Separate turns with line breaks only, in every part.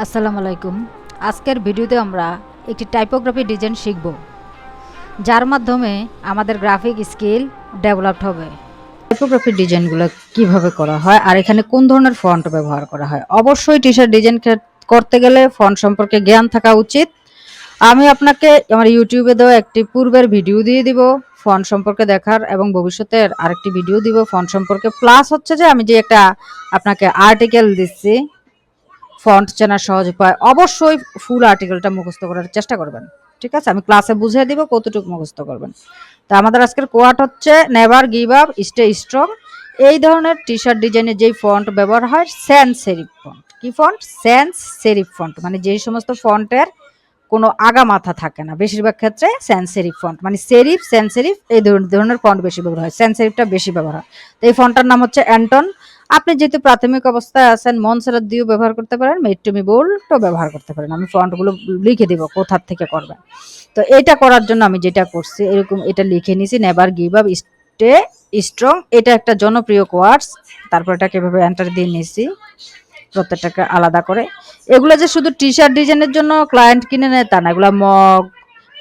আসসালামু আলাইকুম। আজকের ভিডিওতে আমরা একটি টাইপোগ্রাফি ডিজাইন শিখব, যার মাধ্যমে আমাদের গ্রাফিক স্কিল ডেভেলপড হবে। টাইপোগ্রাফি ডিজাইনগুলো কিভাবে করা হয় আর এখানে কোন ধরনের ফন্ট ব্যবহার করা হয়। অবশ্যই টি-শার্ট ডিজাইন করতে গেলে ফন্ট সম্পর্কে জ্ঞান থাকা উচিত। আমি আপনাকে আমার ইউটিউবে দেওয়া একটি পূর্বের ভিডিও দিয়ে দিব ফন্ট সম্পর্কে দেখার, এবং ভবিষ্যতের আরেকটি ভিডিও দিব ফন্ট সম্পর্কে। প্লাস হচ্ছে যে আমি যে একটা আপনাকে আর্টিকেল দিচ্ছি ফন্ট চেনার সহজ উপায়, অবশ্যই ফুল আর্টিকেলটা মুখস্থ করার চেষ্টা করবেন। ঠিক আছে, আমি ক্লাসে বুঝিয়ে দিব কতটুকু মুখস্থ করবেন। তা আমাদের আজকের কোয়াট হচ্ছে never give up, stay strong. এই ধরনের টি-শার্ট ডিজাইনে যেই ফন্ট ব্যবহার হয় স্যান্স সেরিফ ফন্ট। কি ফন্ট? স্যান্স সেরিফ ফন্ট, মানে যেই সমস্ত ফন্টের কোনো আগা মাথা থাকে না, বেশিরভাগ ক্ষেত্রে স্যান্স সেরিফ ফন্ট, মানে সেরিফ স্যান্স সেরিফ এই ধরনের ফন্ট বেশি ব্যবহার হয়। স্যান্স সেরিফটা বেশি ব্যবহার হয়। তো এই ফন্টটার নাম হচ্ছে অ্যান্টন। আপনি যেহেতু প্রাথমিক অবস্থায় আছেন, মনসেরাত দিয়েও ব্যবহার করতে পারেন, মেট্টুমি বোল্টও ব্যবহার করতে পারেন। আমি ফন্টগুলো লিখে দিব কোথার থেকে করবেন। তো এটা করার জন্য আমি যেটা করছি, এরকম এটা লিখে নিছি, never give up, stay strong. এটা একটা জনপ্রিয় কোয়ার্ডস। তারপর এটাকে এভাবে এন্টার দিয়ে নিছি, প্রত্যেকটাকে আলাদা করে। এগুলো যে শুধু টি শার্ট ডিজাইনের জন্য ক্লায়েন্ট কিনে নেয় তা না, এগুলো মগ,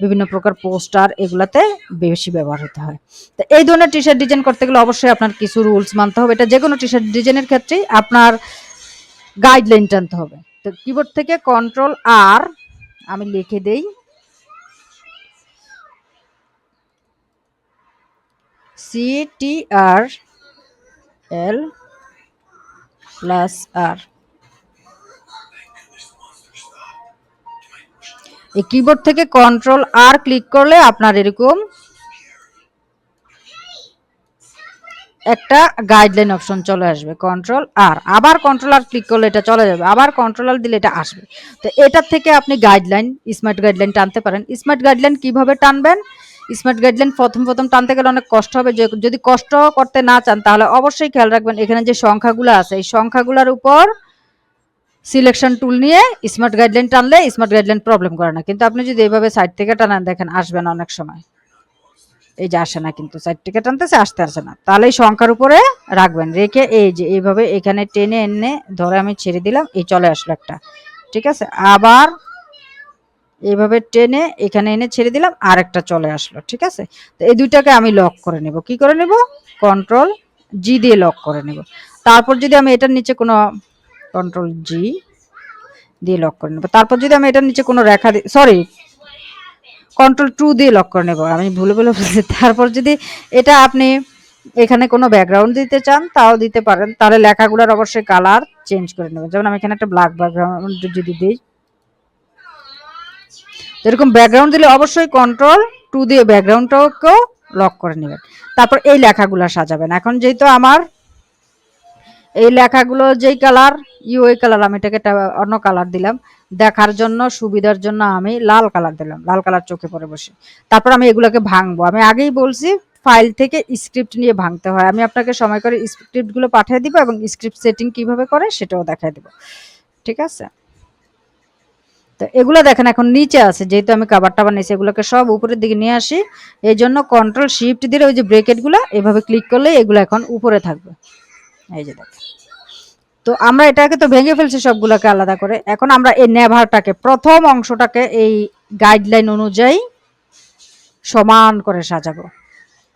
বিভিন্ন প্রকার পোস্টার, এগুলাতে বেশি ব্যবহার হতে হয়। তো এই ধরনের টি শার্ট ডিজাইন করতে গেলে অবশ্যই আপনার কিছু রুলস মানতে হবে। এটা যে কোনো টি শার্ট ডিজাইনের ক্ষেত্রেই আপনার গাইডলাইন টানতে হবে। তো কিবোর্ড থেকে কন্ট্রোল আর আমি লিখে দেই, CTRL প্লাস আর। এই কিবোর্ড থেকে কন্ট্রোল আর ক্লিক করলে আপনার এরকম একটা গাইডলাইন অপশন চলে আসবে। কন্ট্রোল আর, আবার কন্ট্রোল আর ক্লিক করলে এটা চলে যাবে, আবার কন্ট্রোল আর দিলে এটা আসবে। তো এটার থেকে আপনি গাইডলাইন, স্মার্ট গাইডলাইন টানতে পারেন। স্মার্ট গাইডলাইন কিভাবে টানবেন? স্মার্ট গাইডলাইন প্রথম টানতে গেলে অনেক কষ্ট হবে। যদি কষ্ট করতে না চান তাহলে অবশ্যই খেয়াল রাখবেন এখানে যে সংখ্যাগুলো আছে এই সংখ্যাগুলোর উপর সিলেকশন টুল নিয়ে স্মার্ট গাইডলাইন টানলে স্মার্ট গাইডলাইন প্রবলেম করে না। কিন্তু আপনি যদি এইভাবে সাইড থেকে টানান, দেখেন আসবে না অনেক সময়, এই যে আসে না, কিন্তু সাইড থেকে টানতেছে আসতে আসে না। তাহলে এই সংখ্যার উপরে রাখবেন, রেখে এই যে এইভাবে এখানে টেনে এনে ধরে আমি ছেড়ে দিলাম, এই চলে আসলো একটা। ঠিক আছে, আবার এইভাবে টেনে এখানে এনে ছেড়ে দিলাম, আর একটা চলে আসলো। ঠিক আছে, তো এই দুইটাকে আমি লক করে নেব। কি করে নেব? কন্ট্রোল জি দিয়ে লক করে নেব। তারপর যদি আমি এটার নিচে কোনো কন্ট্রোল জি দিয়ে লক করে নেব। তারপর যদি আমি এটার নিচে কোনো রেখা দিই, সরি, কন্ট্রোল টু দিয়ে লক করে নেব, আমি ভুলে বলছি। তারপর যদি এটা আপনি এখানে কোনো ব্যাকগ্রাউন্ড দিতে চান তাও দিতে পারেন, তাহলে লেখাগুলোর অবশ্যই কালার চেঞ্জ করে নেবেন। যেমন আমি এখানে একটা ব্ল্যাক ব্যাকগ্রাউন্ড যদি দিই, এরকম ব্যাকগ্রাউন্ড দিলে অবশ্যই কন্ট্রোল টু দিয়ে ব্যাকগ্রাউন্ডটাকেও লক করে নেবেন। তারপর এই লেখাগুলো সাজাবেন। এখন যেহেতু আমার এই লেখাগুলো যেই কালার ওই কালার, আমি এটাকে অন্য কালার দিলাম। দেখার জন্য সুবিধার জন্য আমি লাল কালার দিলাম, লাল কালার চোখে পড়ে বসে। তারপর আমি এগুলোকে ভাঙবো। আমি আগেই বলছি ফাইল থেকে স্ক্রিপ্ট নিয়ে ভাঙতে হয়। আমি আপনাকে সময় করে স্ক্রিপ্টগুলো পাঠিয়ে দিব এবং স্ক্রিপ্ট সেটিং কিভাবে করে সেটাও দেখাই দেব। ঠিক আছে, তো এগুলো দেখেন এখন নিচে আছে, যেহেতু আমি কাভারটা বানিয়েছি এগুলোকে সব উপরের দিকে নিয়ে আসি। এই জন্য কন্ট্রোল শিফট দিলে ওই যে ব্রেকেটগুলো এভাবে ক্লিক করলে এগুলো এখন উপরে থাকবে। এই যে দেখেন, তো আমরা এটাকে তো ভেঙে ফেলছি সবগুলোকে আলাদা করে। এখন আমরা এই নেভারটাকে, প্রথম অংশটাকে এই গাইডলাইন অনুযায়ী সমান করে সাজাবো।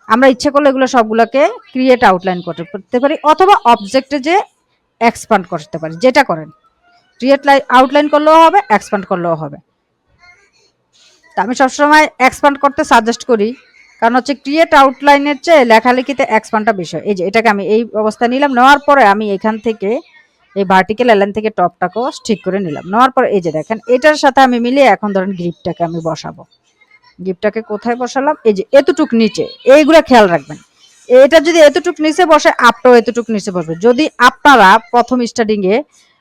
আমরা ইচ্ছে করলে এগুলো সবগুলোকে ক্রিয়েট আউটলাইন করতে পারি, অথবা অবজেক্টে যে এক্সপান্ড করতে পারি, যেটা করেন। ক্রিয়েট আউটলাইন করলেও হবে, এক্সপান্ড করলেও হবে। তা আমি সবসময় এক্সপান্ড করতে সাজেস্ট করি, কারণ হচ্ছে ক্রিয়েট আউটলাইনের চেয়ে লেখালেখিতে এক্সপান্ডটা বেশি হয়। এই যে এটাকে আমি এই অবস্থায় নিলাম, নেওয়ার পরে আমি এখান থেকে এই ভার্টিক্যাল লাইন থেকে টপটাকেও ঠিক করে নিলাম। নেওয়ার পর এই যে দেখেন এটার সাথে আমি মিলিয়ে এখন ধরেন গ্রিপটাকে আমি বসাবো। গ্রিপটাকে কোথায় বসালাম? এই যে এতটুক নিচে, এইগুলা খেয়াল রাখবেন। এটা যদি এতটুক নিচে বসে, আপটাও এতটুক নিচে বসবে। যদি আপনারা প্রথম স্টার্টিং এ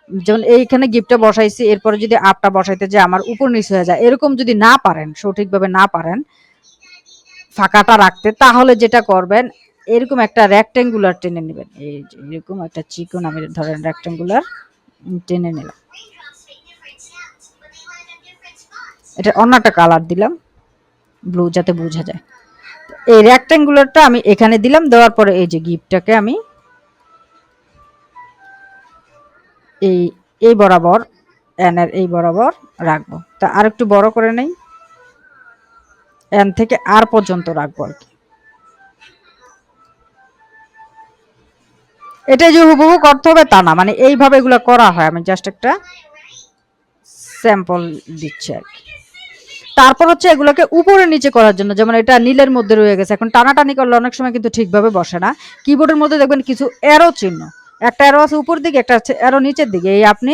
যেমন এইখানে গিফটটা বসাইছি, এরপরে যদি আপটা বসাইতে যে আমার উপর নিচে হয়ে যায়, এরকম যদি না পারেন, সঠিকভাবে না পারেন ফাঁকাটা রাখতে, তাহলে যেটা করবেন এরকম একটা রেক্টেঙ্গুলার টেনে নেবেন। এই যে এরকম একটা চিকন আমি ধরেন রেক্টেঙ্গুলার টেনে নিলাম। এটা অন্য একটা কালার দিলাম, ব্লু, যাতে বোঝা যায়। এই রেক্টেঙ্গুলারটা আমি এখানে দিলাম, দেওয়ার পরে এই যে গিফটটাকে আমি এই এই বরাবর এন এর এই বরাবর রাখবো। তা আর একটু বড় করে নেই, এন থেকে আর পর্যন্ত রাখবো আর কি। এটা যে হুবহু করতে হবে তা না, মানে এইভাবে এগুলো করা হয়, আমি জাস্ট একটা স্যাম্পল দিচ্ছি আর কি। তারপর হচ্ছে এগুলোকে উপরে নিচে করার জন্য, যেমন এটা নীলের মধ্যে রয়ে গেছে, এখন টানাটানি করলে অনেক সময় কিন্তু ঠিকভাবে বসে না। কিবোর্ডের মধ্যে দেখবেন কিছু অ্যারো চিহ্ন, একটা অ্যারো আছে উপর দিকে, একটা আছে অ্যারো নিচের দিকে, এই আপনি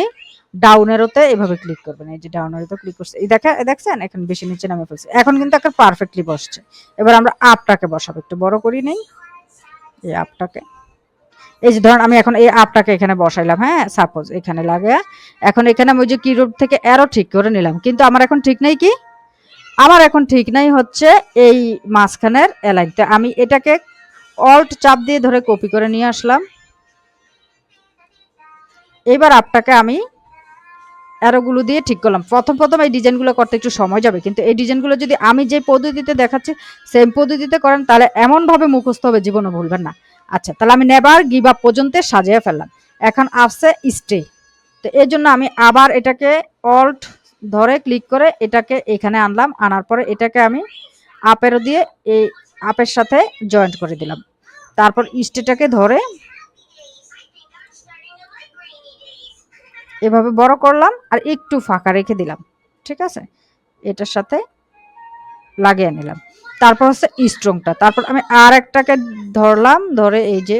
ডাউন অ্যারোতে এভাবে ক্লিক করবেন, এই যে ডাউন অ্যারোতে ক্লিক করছে, এই দেখছেন এখন বেশি নিচে নামে ফেলছে, এখন কিন্তু একটা পারফেক্টলি বসছে। এবার আমরা আপটাকে বসাবো, একটু বড় করি নেই এই আপটাকে। এই যে ধরেন আমি এখন এই আপটাকে এখানে বসাইলাম, হ্যাঁ সাপোজ এখানে লাগে, এখন এখানে আমি ওই যে কিবোর্ড থেকে অ্যারো ঠিক করে নিলাম, কিন্তু আমার এখন ঠিক নেই কি, আমার এখন ঠিক নাই হচ্ছে এই মাঝখানের অ্যালাইনটা। আমি এটাকে অল্ট চাপ দিয়ে ধরে কপি করে নিয়ে আসলাম। এবার আপটাকে আমি অ্যারোগুলো দিয়ে ঠিক করলাম। প্রথম এই ডিজাইনগুলো করতে একটু সময় যাবে, কিন্তু এই ডিজাইনগুলো যদি আমি যে পদ্ধতিতে দেখাচ্ছি সেম পদ্ধতিতে করেন তাহলে এমনভাবে মুখস্থ হবে জীবনে ভুলবেন না। আচ্ছা, তাহলে আমি নেবার গিভ আপ পর্যন্ত সাজিয়ে ফেললাম, এখন আসছে স্টে। তো এর জন্য আমি আবার এটাকে অল্ট ধরে ক্লিক করে এটাকে এখানে আনলাম, আনার পরে এটাকে আমি আপেরও দিয়ে এই আপের সাথে জয়েন্ট করে দিলাম, তারপর স্টেটাকে ধরে এভাবে বড় করলাম আর একটু ফাঁকা রেখে দিলাম, ঠিক আছে, এটার সাথে লাগিয়ে নিলাম। তারপর হচ্ছে স্ট্রংটা, তারপর আমি আর একটাকে ধরলাম, ধরে এই যে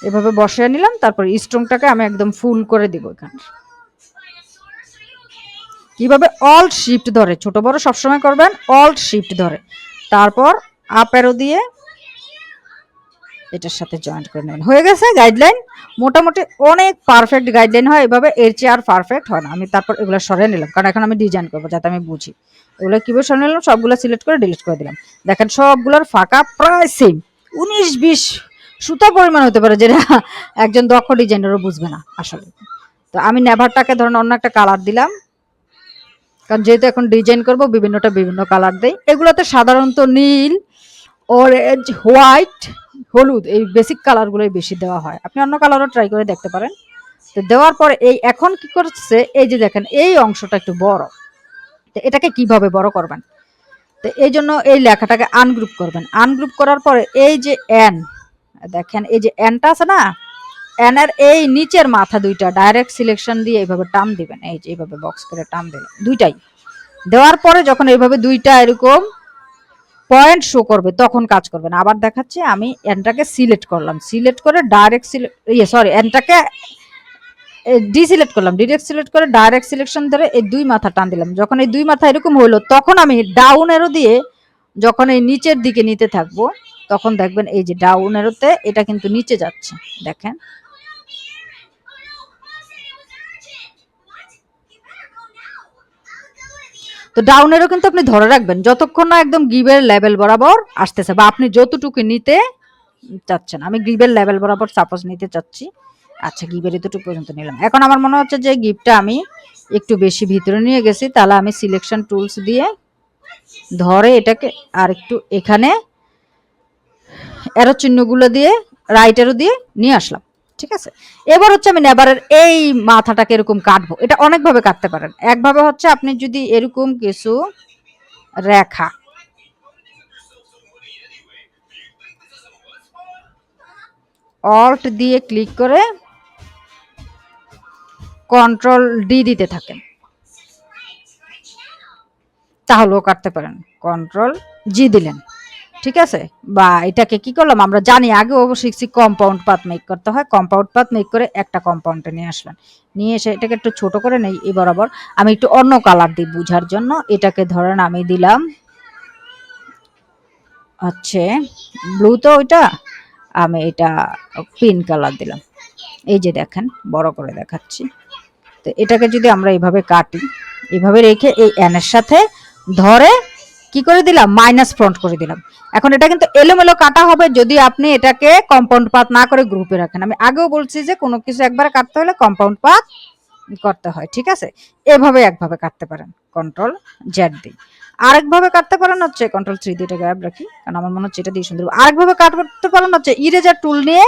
এভাবে বসিয়ে নিলাম, তারপর স্ট্রংটাকে আমি একদম ফুল করে দিব এখানে। কিভাবে, অল্ট শিফট ধরে, ছোট বড় সবসময় করবেন অল্ট শিফট ধরে, তারপর আপ অ্যারো দিয়ে এটার সাথে জয়েন্ট করে নেবেন, হয়ে গেছে গাইডলাইন। মোটামুটি অনেক পারফেক্ট গাইডলাইন হয় এভাবে, এর চেয়ে আর পারফেক্ট হয় না। আমি তারপর এগুলো সরিয়ে নিলাম, কারণ এখন আমি ডিজাইন করবো যাতে আমি বুঝি। এগুলো কীভাবে সরিয়ে নিলাম, সবগুলো সিলেক্ট করে ডিলিট করে দিলাম। দেখেন সবগুলোর ফাঁকা প্রায় সেম, 19-20 সুতা পরিমাণ হতে পারে, যেটা একজন দক্ষ ডিজাইনারও বুঝবে না আসলে। তো আমি নেভারটাকে ধরেন অন্য একটা কালার দিলাম, কারণ যেহেতু এখন ডিজাইন করব বিভিন্নটা বিভিন্ন কালার দেই। এগুলোতে সাধারণত নীল, অরেঞ্জ, হোয়াইট, হলুদ এই বেসিক কালারগুলোই বেশি দেওয়া হয়, আপনি অন্য কালারও ট্রাই করে দেখতে পারেন। তো দেওয়ার পরে এই এখন কি করছে, এই যে দেখেন এই অংশটা একটু বড়, তো এটাকে কিভাবে বড় করবেন, তো এই জন্য এই লেখাটাকে আনগ্রুপ করবেন। আনগ্রুপ করার পরে এই যে এন, দেখেন এই যে এনটা আছে না, এনের এই নিচের মাথা দুইটা ডাইরেক্ট সিলেকশন দিয়ে এইভাবে টান দিবেন, এই যে এইভাবে বক্স করে টান দিলেন দুইটাই। দেওয়ার পরে যখন এইভাবে দুইটা এরকম পয়েন্ট শো করবে তখন কাজ করবে না। আবার দেখাচ্ছি, আমি এনটাকে সিলেক্ট করলাম, সিলেক্ট করে ডাইরেক্ট এনটাকে ডিসিলেক্ট করলাম, ডিরেক্ট সিলেক্ট করে ডাইরেক্ট সিলেকশন ধরে এই দুই মাথা টান দিলাম। যখন এই দুই মাথা এরকম হইলো তখন আমি ডাউন এরো দিয়ে যখন এই নিচের দিকে নিতে থাকবো তখন দেখবেন এই যে ডাউন এরোতে এটা কিন্তু নিচে যাচ্ছে, দেখেন। তো ডাউন এরও কিন্তু আপনি ধরে রাখবেন যতক্ষণ না একদম গিভের লেভেল বরাবর আসতেছে, বা আপনি যতটুকু নিতে চাচ্ছেন। আমি গিভের লেভেল বরাবর সাপোজ নিতে চাচ্ছি, আচ্ছা গিভের এতটুকু পর্যন্ত নিলাম। এখন আমার মনে হচ্ছে যে গিভটা আমি একটু বেশি ভিতরে নিয়ে গেছি, তাহলে আমি সিলেকশন টুলস দিয়ে ধরে এটাকে আর একটু এখানে অ্যারো চিহ্নগুলো দিয়ে রাইট অ্যারো দিয়ে নিয়ে আসলাম, ঠিক আছে। এবার হচ্ছে আমি নেবারের এই মাথাটাকে এরকম কাটবো। এটা অনেকভাবে কাটতে পারেন, একভাবে হচ্ছে আপনি যদি এরকম কিছু রেখা অল্ট দিয়ে ক্লিক করে কন্ট্রোল ডি দিতে থাকেন তাহলেও কাটতে পারেন, কন্ট্রোল জি দিলেন, ঠিক আছে। বা এটাকে কি করলাম, আমরা জানি আগে শিখছি কম্পাউন্ড পাথ মেক করতে হয়, কম্পাউন্ড পাথ মেক করে একটা কম্পাউন্ডে নিয়ে আসলাম, নিয়ে এসে এটাকে একটু ছোট করে নেই এই বরাবর। আমি একটু অন্য কালার দিই বুঝার জন্য, এটাকে ধরেন আমি দিলাম হচ্ছে ব্লু, তো ওইটা আমি এটা পিঙ্ক কালার দিলাম, এই যে দেখেন বড় করে দেখাচ্ছি। তো এটাকে যদি আমরা এইভাবে কাটি, এইভাবে রেখে এই এনের সাথে ধরে কি করে দিলাম, মাইনাস ফ্রন্ট করে দিলাম। এখন এটা কিন্তু এলোমেলো কাটা হবে যদি আপনি এটাকে কম্পাউন্ড পাথ না করে গ্রুপে রাখেন। আমি আগেও বলছি যে কোনো কিছু একবারে কাটতে হলে কম্পাউন্ড পাথ করতে হয়, ঠিক আছে। এভাবে একভাবে কাটতে পারেন কন্ট্রোল জেড দিয়ে, আরেকভাবে কাটতে পারেন হচ্ছে কন্ট্রোল 3 দিয়ে, এটা গ্যাপ রাখি কারণ আমার মনে হচ্ছে এটা দিয়ে সুন্দর। আরেকভাবে কাটতে পারেন হচ্ছে ইরেজার টুল নিয়ে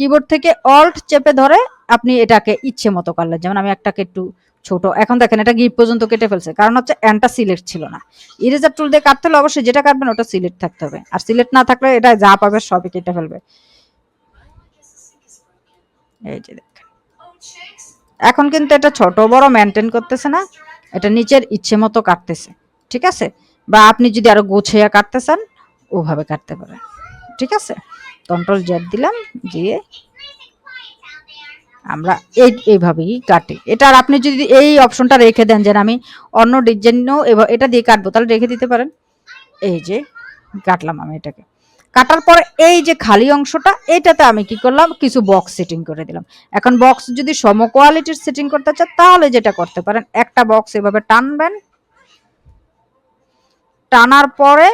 কিবোর্ড থেকে অল্ট চেপে ধরে আপনি এটাকে ইচ্ছে মতো করলেন। যেমন আমি একটাকে একটু ছোট, এখন দেখেন এটা গিফট পর্যন্ত কেটে ফেলছে, কারণ হচ্ছে এনটা সিলেক্ট ছিল না। ইরেজার টুল দিয়ে কাটতে হলে অবশ্যই যেটা কাটবেন ওটা সিলেক্ট থাকতে হবে, আর সিলেক্ট না থাকলে এটা যা পাবে সবই কেটে ফেলবে। এই যে দেখেন এখন কিন্তু এটা ছোট বড় মেনটেন করতেছে না, এটা নিচের ইচ্ছে মতো কাটতেছে। ঠিক আছে, বা আপনি যদি আরো গোছিয়ে কাটতে চান ওভাবে কাটতে পারেন। ঠিক আছে, কন্ট্রোল জেড দিলাম, দিয়ে আমরা এইভাবেই কাটি এটা। আর আপনি যদি এই অপশনটা রেখে দেন যে আমি অন্য ডিজাইনও এটা দিয়ে কাটবো, তাহলে রেখে দিতে পারেন। এই যে কাটলাম আমি এটাকে, কাটার পরে এই যে খালি অংশটা এটাতে আমি কি করলাম, কিছু বক্স সেটিং করে দিলাম। এখন বক্স যদি সম কোয়ালিটির সেটিং করতে চান তাহলে যেটা করতে পারেন, একটা বক্স এভাবে টানবেন, টানার পরে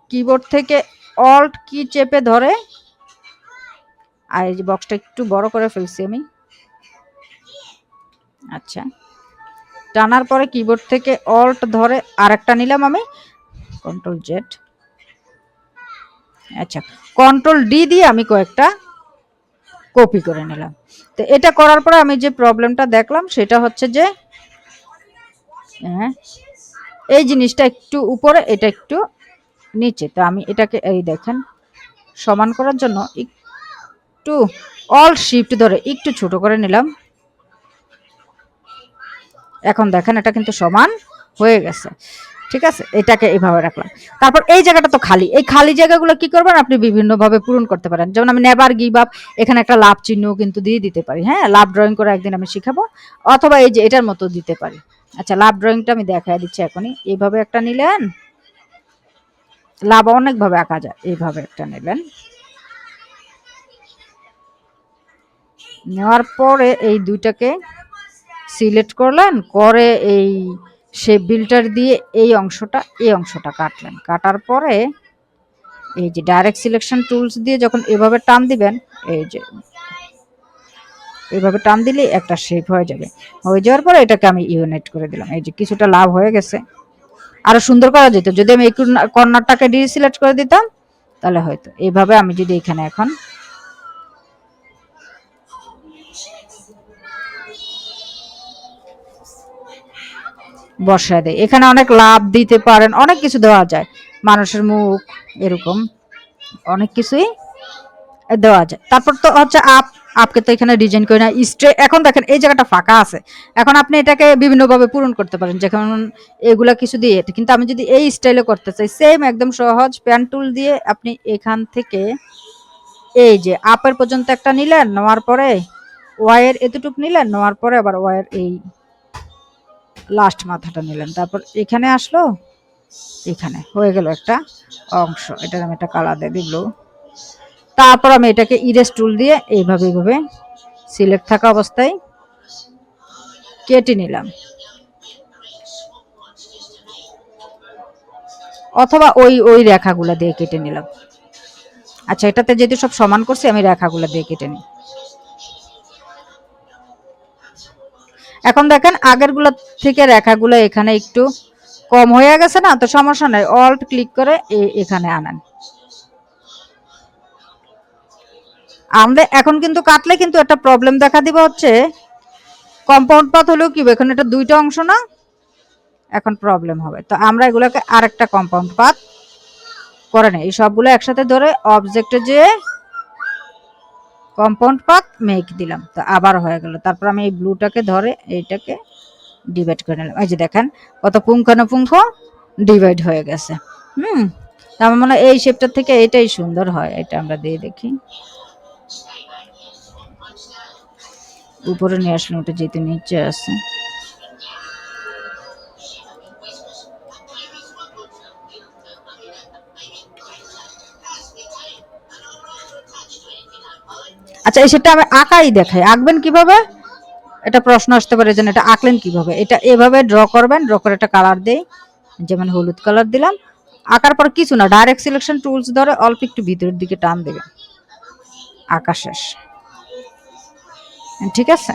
কিবোর্ড থেকে অল্ট কি চেপে ধরে, আর এই যে বক্সটা একটু বড় করে ফেলছি আমি। আচ্ছা, টানার পরে কিবোর্ড থেকে অল্ট ধরে আরেকটা নিলাম আমি, কন্ট্রোল জেড, আচ্ছা কন্ট্রোল ডি দিয়ে আমি কয়েকটা কপি করে নিলাম। তো এটা করার পরে আমি যে প্রবলেমটা দেখলাম সেটা হচ্ছে যে হ্যাঁ এই জিনিসটা একটু উপরে এটা একটু নিচে, তো আমি এটাকে এই দেখেন সমান করার জন্য একটু অল্ট শিফট ধরে একটু ছোট করে নিলাম। এখন দেখেন এটা কিন্তু সমান হয়ে গেছে। ঠিক আছে, এটাকে এইভাবে রাখলাম। তারপর এই জায়গাটা তো খালি, এই খালি জায়গাগুলো কি করবেন আপনি বিভিন্নভাবে পূরণ করতে পারেন। যেমন আমি নেভার গিভ আপ, এখানে একটা লাভ চিহ্ন কিন্তু দিয়ে দিতে পারি। হ্যাঁ, লাভ ড্রয়িং করে একদিন আমি শিখাবো, অথবা এই যে এটার মতো দিতে পারি। আচ্ছা, লাভ ড্রয়িংটা আমি দেখাই দিচ্ছি এখনই। এইভাবে একটা নিলেন, লাভ অনেকভাবে আঁকা যায়, এইভাবে একটা নিলেন, নেওয়ার পরে এই দুইটাকে সিলেক্ট করলেন, করে এই শেপ বিল্ডার দিয়ে এই অংশটা কাটলেন। কাটার পরে এই যে ডাইরেক্ট সিলেকশন টুলস দিয়ে যখন এভাবে টান দিবেন, এই যে এইভাবে টান দিলে একটা শেপ হয়ে যাবে। হয়ে যাওয়ার পরে এটাকে আমি ইউনাইট করে দিলাম। এই যে কিছুটা লাভ হয়ে গেছে, আরো সুন্দর করা যেত যদি আমি এই কর্নারটাকে ডিসিলেক্ট করে দিতাম, তাহলে হয়তো এইভাবে আমি যদি এখানে এখন বসায় দেয়, এখানে অনেক লাভ দিতে পারেন, অনেক কিছু দেওয়া যায়, মানুষের মুখ এরকম অনেক কিছুই দেওয়া যায়। তারপর তো হচ্ছে আপকে তো এখানে ডিজাইন করে না স্ট্রে। এখন দেখেন এই জায়গাটা ফাঁকা আছে, এখন আপনি এটাকে বিভিন্নভাবে পূরণ করতে পারেন, যেমন এগুলা কিছু দিয়ে এটা। কিন্তু আমি যদি এই স্টাইলে করতে চাই, সেম একদম সহজ, প্যান টুল দিয়ে আপনি এখান থেকে এই যে আপের পর্যন্ত একটা নিলেন, নেওয়ার পরে ওয়াইয়ের এতটুক নিলেন, নেওয়ার পরে আবার ওয়াইয়ের এই লাস্ট মাথাটা নিলেন, তারপর এখানে আসলো, এখানে হয়ে গেল একটা অংশ। এটার আমি একটা কালার দিয়ে দিল। তারপর আমি এটাকে ইরেজ টুল দিয়ে এইভাবে সিলেক্ট থাকা অবস্থায় কেটে নিলাম, অথবা ওই রেখাগুলো দিয়ে কেটে নিলাম। আচ্ছা, এটাতে যেহেতু সব সমান করছি আমি রেখাগুলো দিয়ে কেটে নিই। এখন দেখেন আগেরগুলো থেকে রেখাগুলো এখানে একটু কম হয়ে গেছে না, তো সমস্যা নাই, অল্ট ক্লিক করে এখানে আনেন। আমরা এখন কিন্তু কাটলে কিন্তু একটা প্রবলেম দেখা দিবে, হচ্ছে কম্পাউন্ড পাথ হলেও কি এখন এটা দুইটা অংশ না, এখন প্রবলেম হবে। তো আমরা এগুলোকে আরেকটা কম্পাউন্ড পাথ করে নেই, এই সবগুলো একসাথে ধরে অবজেক্টে যে কম্পাউন্ড পাথ মেক দিলাম, তো আবার হয়ে গেল। তারপর আমি এই ব্লুটাকে ধরে এইটাকে ডিভাইড করে নিলাম। এই যে দেখেন কত পুঙ্খানুপুঙ্খ ডিভাইড হয়ে গেছে। আমার মনে হয় এই শেপটার থেকে এটাই সুন্দর হয়, এটা আমরা দিয়ে দেখি। উপরে নিয়ে আসলে ওটা যেতে নিচে আছে। আচ্ছা, এই সেটা আমি আঁকাই দেখাই, আঁকবেন কিভাবে এটা প্রশ্ন আসতে পারে, যেন এটা আঁকলেন কিভাবে। এটা এভাবে ড্র করবেন, ড্র করে একটা কালার দেই, যেমন হলুদ কালার দিলাম। আঁকার পর কিছু না, ডাইরেক্ট সিলেকশন টুলস ধরে অল্প একটু ভিতরের দিকে টান দেবেন, আঁকা শেষ। ঠিক আছে,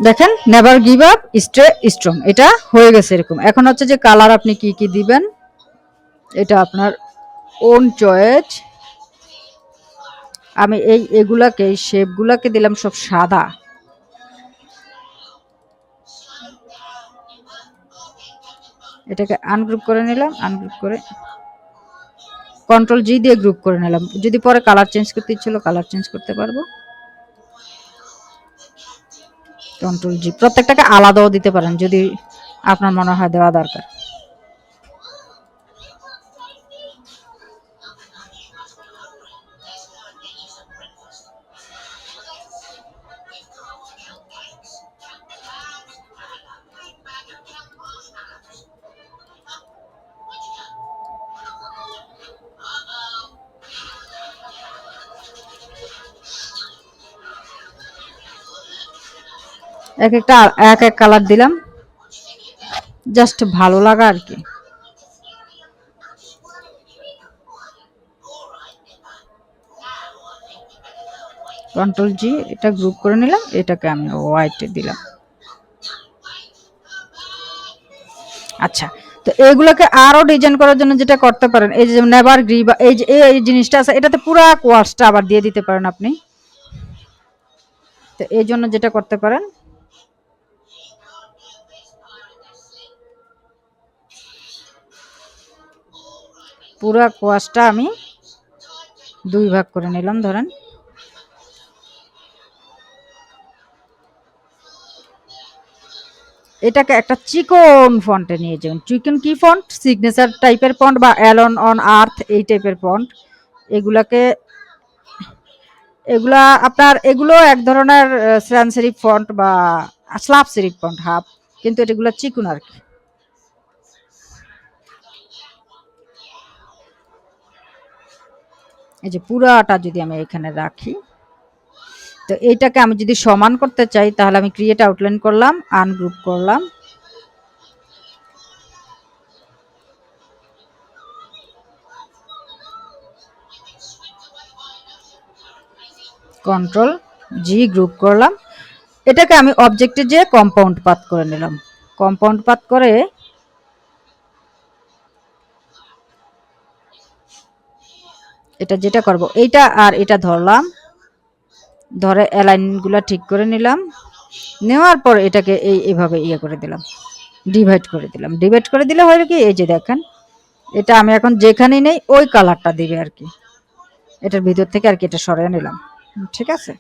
দেখেন never give up, stay strong, এটা হয়ে গেছে এরকম। এখন হচ্ছে যে কালার আপনি কি কি দিবেন এটা আপনার ওন চয়েস। আমি এগুলাকে এই শেপগুলাকে দিলাম সব সাদা। এটাকে আনগ্রুপ করে নিলাম, আনগ্রুপ করে কন্ট্রোল জি দিয়ে গ্রুপ করে নিলাম। যদি পরে কালার চেঞ্জ করতে ইচ্ছিল কালার চেঞ্জ করতে পারবো। কন্ট্রোল জি, প্রত্যেকটাকে আলাদাও দিতে পারেন যদি আপনার মনে হয় দেওয়া দরকার। এক একটা এক এক কালার দিলাম, জাস্ট ভালো লাগা আর কি। কন্ট্রোল জি, এটা গ্রুপ করে নিলাম, এটাকে আমি হোয়াইটে দিলাম। আচ্ছা, তো এগুলোকে আরো ডিজাইন করার জন্য যেটা করতে পারেন, এই যে নেভার গ্রিবা, এই যে এই জিনিসটা আছে, এটাতে পুরো কোয়াশটা আবার দিয়ে দিতে পারেন আপনি। তো এই জন্য যেটা করতে পারেন, পুরো কোয়াশটা আমি 2 ভাগ করে নিলাম ধরেন। এটাকে একটা চিকন ফন্টে নিয়ে যাবেন। চিকন কি ফন্ট? সিগনেচার টাইপের ফন্ট বা অ্যালন অন আর্থ এই টাইপের ফন্ট। এগুলাকে এগুলা আপনার এগুলো এক ধরনের সান সেরিফ ফন্ট বা স্লাভ সেরিফ ফন্ট হাফ, কিন্তু এগুলো চিকন আর কি। এই যে পুরাটা যদি আমি এখানে রাখি, তো এইটাকে আমি যদি সমান করতে চাই তাহলে আমি ক্রিয়েট আউটলাইন করলাম, আনগ্রুপ করলাম, কন্ট্রোল জি গ্রুপ করলাম। এটাকে আমি অবজেক্টে যে কম্পাউন্ড পাথ করে নিলাম। কম্পাউন্ড পাথ করে এটা যেটা করব, এইটা আর এটা ধরলাম, ধরে অ্যালাইনগুলো ঠিক করে নিলাম। নেওয়ার পর এটাকে এইভাবে ইয়ে করে দিলাম, ডিভাইড করে দিলাম। ডিভাইড করে দিলে হয় কি, এই যে দেখেন এটা আমি এখন যেখানেই নেই ওই কালারটা দিবে আর কি, এটার ভিতর থেকে আর কি এটা সরিয়ে নিলাম। ঠিক আছে,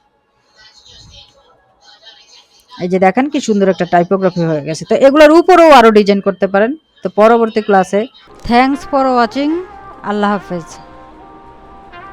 এই যে দেখেন কি সুন্দর একটা টাইপোগ্রাফি হয়ে গেছে। তো এগুলোর উপরেও আরো ডিজাইন করতে পারেন। তো পরবর্তী ক্লাসে, থ্যাঙ্কস ফর ওয়াচিং, আল্লাহ হাফেজ।